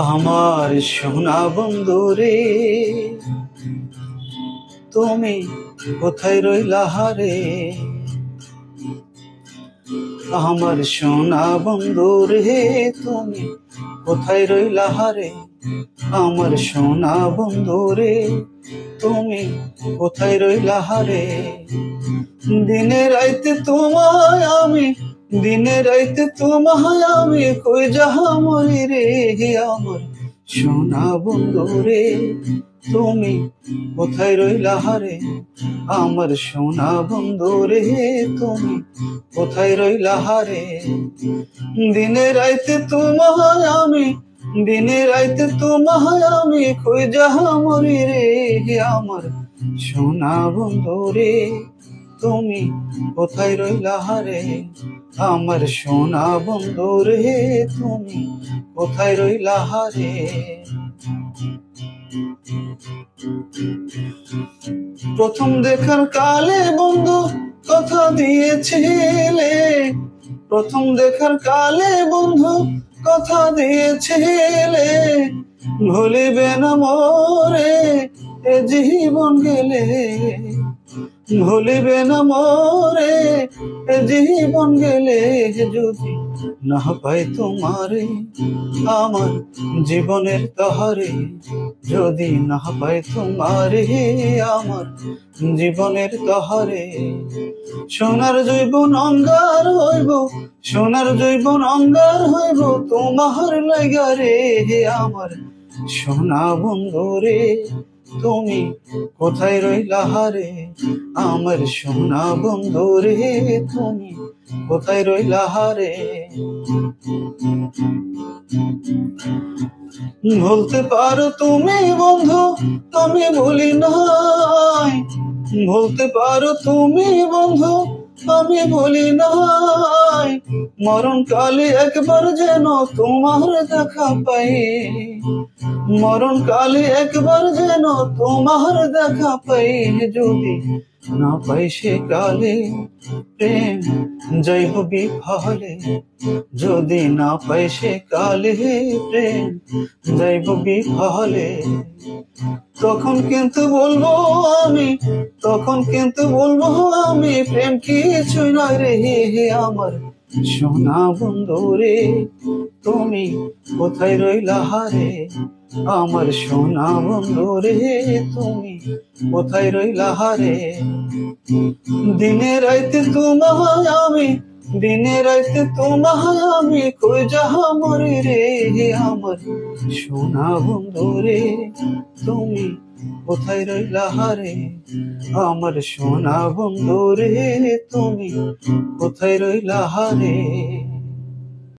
আমার সোনা বন্ধু রে, তুমি কোথায় রইলা রে? আমার সোনা বন্ধু রে, তুমি কোথায় রইলা রে? আমার সোনা বন্ধু রে, তুমি কোথায় রইলা রে? দিনে রাইতে তোমায় আমি, দিনে রাইতে তোমায় আমি কই যাহা মরি রে। আমার সোনা বন্ধু রে, তুমি কোথায় রইলা রে? আমার সোনা বন্ধু রে, তুমি কোথায় রইলা রে? দিনে রাইতে তোমায় আমি, দিনে রাইতে তোমায় আমি কই যাহা মরি রে। আমার সোনা বন্ধু রে, তুমি কোথায় রইলা রে? আমার সোনা বন্ধু রে, তুমি কোথায় রইলা রে? প্রথম দেখার কালে বন্ধু কথা দিয়েছিলে, প্রথম দেখার কালে বন্ধু কথা দিয়েছিলে, ভুলিবে না মোরে এ জীবন গেলে, ভুলিবে না মোরে এ জীবন গেলে। যদি না পাই তোমারে আমার জীবনের তহারে, যদি না পাই তোমারে আমার জীবনের তহারে, সোনার জৈবন অঙ্গার হইব, সোনার জৈবন অঙ্গার হইব তোমার লাগা রে। আমার সোনা বন্ধু রে, তুমি কোথায় রইলা রে? আমার সোনা বন্ধু রে, তুমি কোথায় রইলা রে? ভুলতে পারো তুমি বন্ধু, আমি ভুলি নাই। ভুলতে পারো তুমি বন্ধু, আমি ভুলি নাই। মরণ কালে একবার যেন তোমার দেখা পাই, মরণ কালে একবার যেন তোমার দেখা পাই। যদি না পাই সে কালে প্রেম যাইব বিফলে, যদি না পাই সে কালে প্রেম যাইব বিফলে। তখন কিন্তু বলবো আমি, তখন কিন্তু বলবো আমি প্রেম কিছুই নয় রে। আমার সোনা বন্ধু রে, তুমি কোথায় রইলা রে? আমার সোনা বন্ধু রে, তুমি কোথায় রইলা রে? দিনে রাইতে তোমায় আমি, দিনে রাইতে তোমায় আমি কই যাহা মরি রে। আমার সোনা বন্ধু রে, তুমি কোথায় রইলা রে? আমার সোনা বন্ধু রে, তুমি কোথায় রইলা রে?